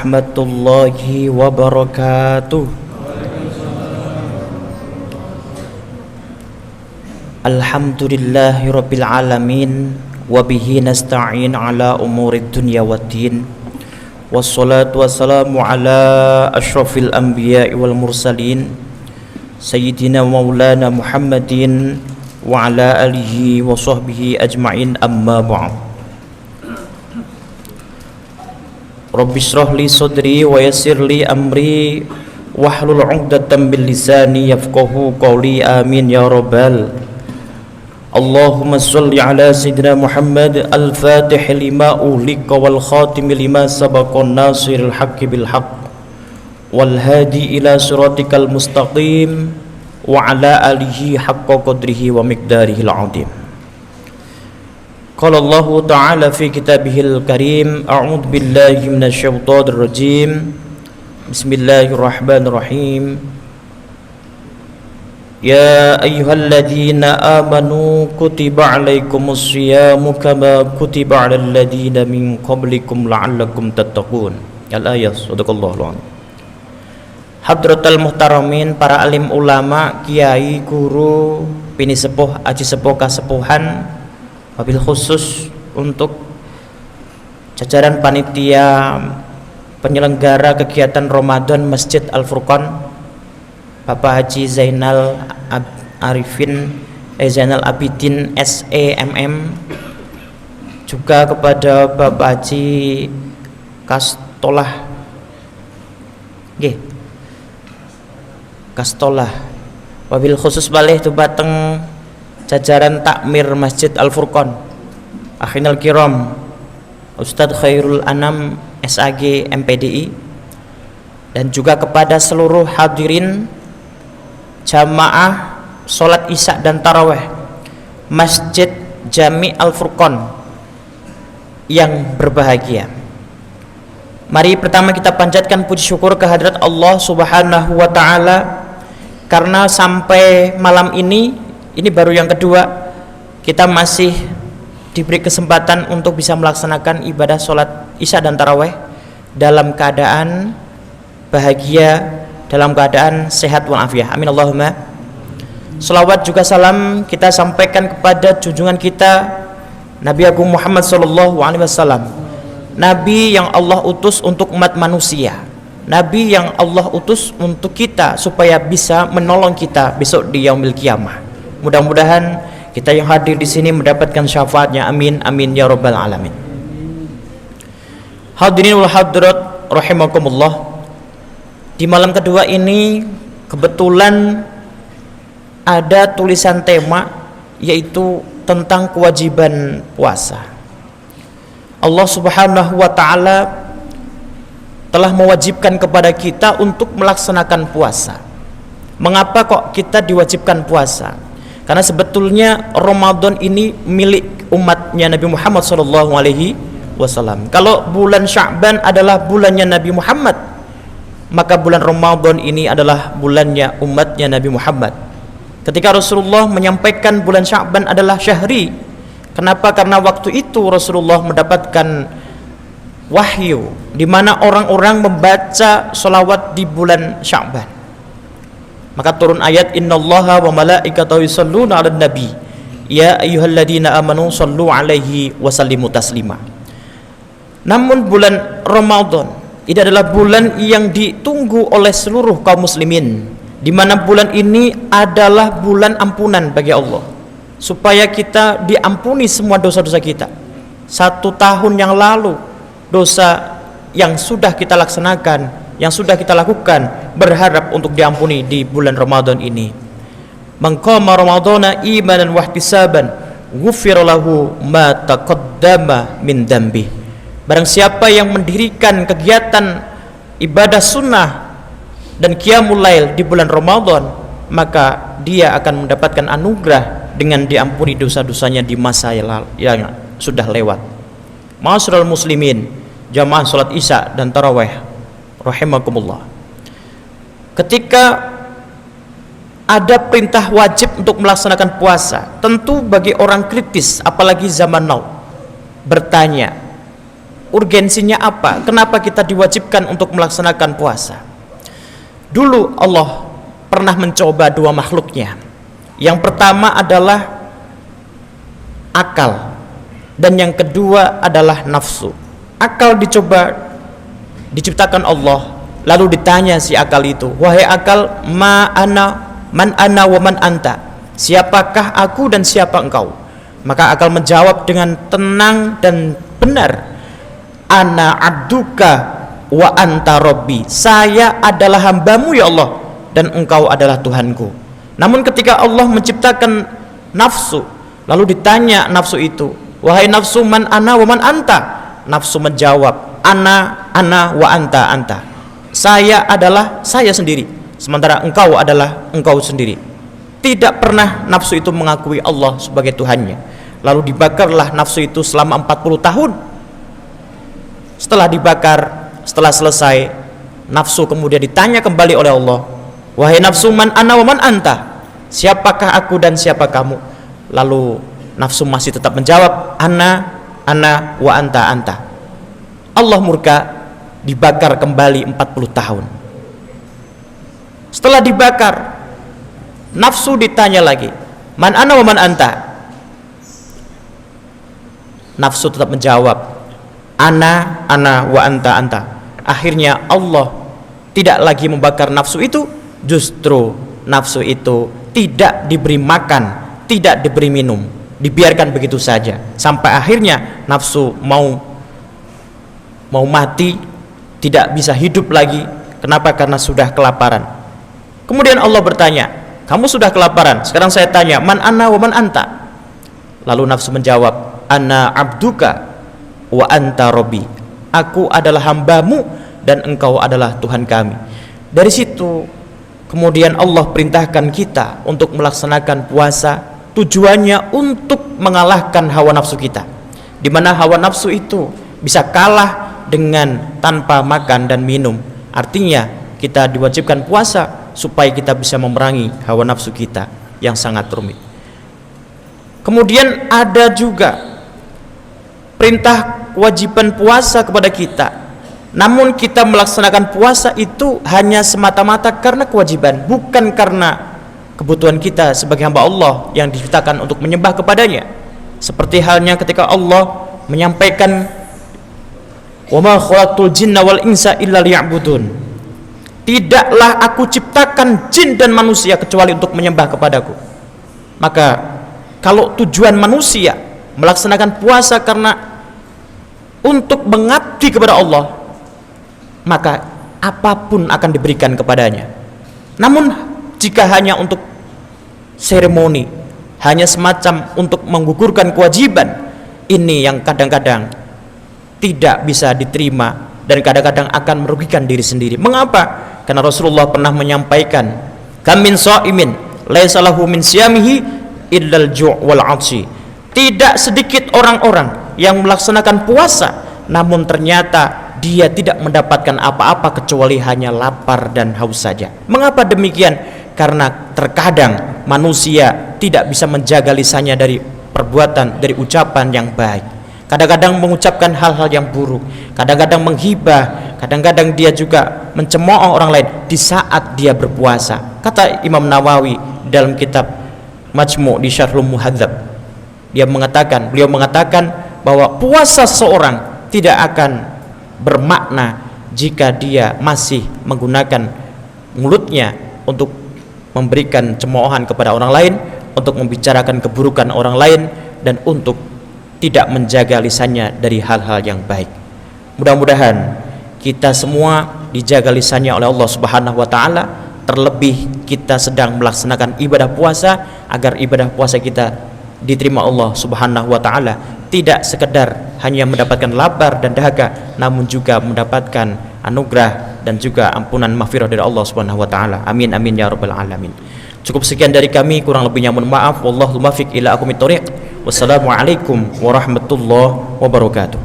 Warahmatullahi wabarakatuh. Alhamdulillahirabbil alamin wa bihi nasta'in ala umurid dunya waddin. Wassalatu wassalamu ala asyrafil anbiya'i wal mursalin sayyidina maulana Muhammadin wa ala alihi wa sahbihi ajma'in, amma ba'd. Rabbi shrah li sadri wa yassir li amri wahlul 'uqdatam min lisani yafqahu qawli, amin ya rabbal. Allahumma shalli ala sayyidina Muhammad al-fatih lima uhlika wal khatim lima sabaqa nasiril haqqi bil haqq wal hadi ila siratikal mustaqim wa ala alihi haqqa qadrihi wa miqdarihil 'azim. Qala Allah Ta'ala fi kitabihil karim, a'udzu billahi minasyaitonir rajim. Bismillahirrahmanirrahim. Ya ayyuhalladzina amanu kutiba 'alaikumus syiyamu kama kutiba 'alal ladzina min qablikum la'allakum tattaqun. Al-ayat. Shadaqallahul 'azim. Hadratul muhtaramin, para alim ulama, kiai, guru, pini sepuh, aji sepuh, kasepuhan, wabil khusus untuk jajaran panitia penyelenggara kegiatan Ramadan Masjid Al-Furqan, Bapak Haji Zainal Abidin SEMM, juga kepada Bapak Haji Kastolah, wabil khusus balih tubateng jajaran takmir Masjid Al-Furqan, akhinal kiram Ustadz Khairul Anam SAG MPDI, dan juga kepada seluruh hadirin jamaah sholat isya dan taraweh Masjid Jami Al-Furqan yang berbahagia. Mari pertama kita panjatkan puji syukur kehadirat Allah Subhanahu wa Ta'ala, karena sampai malam ini baru yang kedua kita masih diberi kesempatan untuk bisa melaksanakan ibadah sholat isya dan taraweh dalam keadaan bahagia, dalam keadaan sehat walafiat. Amin Allahumma. Selawat juga salam kita sampaikan kepada junjungan kita Nabi Agung Muhammad SAW, Nabi yang Allah utus untuk umat manusia, Nabi yang Allah utus untuk kita supaya bisa menolong kita besok di yaumil qiyamah. Mudah-mudahan kita yang hadir di sini mendapatkan syafaatnya. Amin amin ya rabbal alamin. Hadirin wal hadirat rahimakumullah. Di malam kedua ini kebetulan ada tulisan tema, yaitu tentang kewajiban puasa. Allah Subhanahu wa Ta'ala telah mewajibkan kepada kita untuk melaksanakan puasa. Mengapa kok kita diwajibkan puasa? Karena sebetulnya Ramadan ini milik umatnya Nabi Muhammad SAW. Kalau bulan Sya'ban adalah bulannya Nabi Muhammad, maka bulan Ramadan ini adalah bulannya umatnya Nabi Muhammad. Ketika Rasulullah menyampaikan bulan Sya'ban adalah syahri, kenapa? Karena waktu itu Rasulullah mendapatkan wahyu di mana orang-orang membaca sholawat di bulan Sya'ban. Maka turun ayat, innallaha wa malaikatahu yusholluna 'alan nabi ya ayyuhalladzina amanu shollu 'alaihi wa sallimu taslima. Namun bulan Ramadan ini adalah bulan yang ditunggu oleh seluruh kaum muslimin, di mana bulan ini adalah bulan ampunan bagi Allah, supaya kita diampuni semua dosa-dosa kita. 1 tahun yang lalu dosa yang sudah kita laksanakan, yang sudah kita lakukan, berharap untuk diampuni di bulan Ramadan ini. Man qama ramadhana imanan wa ihtisaban ghufira lahu ma taqaddama min dambi. Barang siapa yang mendirikan kegiatan ibadah sunnah dan qiyamul lail di bulan Ramadan, maka dia akan mendapatkan anugerah dengan diampuni dosa-dosanya di masa yang sudah lewat. Ma'asyiral muslimin, jamaah salat isya dan tarawih rahimakumullah. Ketika ada perintah wajib untuk melaksanakan puasa, tentu bagi orang kritis, apalagi zaman now, bertanya, urgensinya apa? Kenapa kita diwajibkan untuk melaksanakan puasa? Dulu Allah pernah mencoba dua makhluknya. Yang pertama adalah akal, dan yang kedua adalah nafsu. Akal diciptakan Allah, lalu ditanya si akal itu, wahai akal, man ana wa man anta, siapakah aku dan siapa engkau? Maka akal menjawab dengan tenang dan benar, ana abduka wa anta rabbi, saya adalah hambamu ya Allah, dan engkau adalah Tuhanku. Namun ketika Allah menciptakan nafsu, lalu ditanya nafsu itu, wahai nafsu, man ana wa man anta, nafsu menjawab, ana wa anta, saya adalah saya sendiri, sementara engkau adalah engkau sendiri. Tidak pernah nafsu itu mengakui Allah sebagai Tuhannya. Lalu dibakarlah nafsu itu selama 40 tahun. Setelah dibakar, setelah selesai, nafsu kemudian ditanya kembali oleh Allah, wahai nafsu, man ana wa man anta, siapakah aku dan siapa kamu? Lalu nafsu masih tetap menjawab, ana wa anta. Allah murka, dibakar kembali 40 tahun. Setelah dibakar, nafsu ditanya lagi, man ana wa man anta, nafsu tetap menjawab, ana wa anta. Akhirnya Allah tidak lagi membakar nafsu itu, justru nafsu itu tidak diberi makan, tidak diberi minum, dibiarkan begitu saja sampai akhirnya nafsu mau mati, tidak bisa hidup lagi. Kenapa? Karena sudah kelaparan. Kemudian Allah bertanya, kamu sudah kelaparan, sekarang saya tanya, man ana wa man anta? Lalu nafsu menjawab, ana abduka wa anta rabbi, aku adalah hambamu dan engkau adalah Tuhan kami. Dari situ kemudian Allah perintahkan kita untuk melaksanakan puasa, tujuannya untuk mengalahkan hawa nafsu kita, di mana hawa nafsu itu bisa kalah dengan tanpa makan dan minum. Artinya kita diwajibkan puasa supaya kita bisa memerangi hawa nafsu kita yang sangat rumit. Kemudian ada juga perintah kewajiban puasa kepada kita, namun kita melaksanakan puasa itu hanya semata-mata karena kewajiban, bukan karena kebutuhan kita sebagai hamba Allah yang diciptakan untuk menyembah kepadanya. Seperti halnya ketika Allah menyampaikan, wa ma khalaqtul jinna wal insa illa liya'budun, tidaklah aku ciptakan jin dan manusia kecuali untuk menyembah kepadaku. Maka kalau tujuan manusia melaksanakan puasa karena untuk mengabdi kepada Allah, maka apapun akan diberikan kepadanya. Namun jika hanya untuk seremoni, hanya semacam untuk menggugurkan kewajiban, ini yang kadang-kadang tidak bisa diterima dan kadang-kadang akan merugikan diri sendiri. Mengapa? Karena Rasulullah pernah menyampaikan, kam min shaimin laisa lahu min siyamihi illal ju' wal 'atshi. Tidak sedikit orang-orang yang melaksanakan puasa namun ternyata dia tidak mendapatkan apa-apa kecuali hanya lapar dan haus saja. Mengapa demikian? Karena terkadang manusia tidak bisa menjaga lisannya dari perbuatan, dari ucapan yang baik. Kadang-kadang mengucapkan hal-hal yang buruk, kadang-kadang menghibah, kadang-kadang dia juga mencemooh orang lain di saat dia berpuasa. Kata Imam Nawawi dalam kitab Majmu' di Syarhul Muhadzab, beliau mengatakan bahwa puasa seseorang tidak akan bermakna jika dia masih menggunakan mulutnya untuk memberikan cemoohan kepada orang lain, untuk membicarakan keburukan orang lain, dan untuk tidak menjaga lisannya dari hal-hal yang baik. Mudah-mudahan kita semua dijaga lisannya oleh Allah Subhanahu wa taala, terlebih kita sedang melaksanakan ibadah puasa, agar ibadah puasa kita diterima Allah Subhanahu wa taala, tidak sekedar hanya mendapatkan lapar dan dahaga, namun juga mendapatkan anugerah dan juga ampunan maghfirah dari Allah Subhanahu wa taala. Amin amin ya rabbal alamin. Cukup sekian dari kami, kurang lebihnya mohon maaf. Wallahul muwaffiq ila aqwamit thoriq. Wassalamualaikum warahmatullahi wabarakatuh.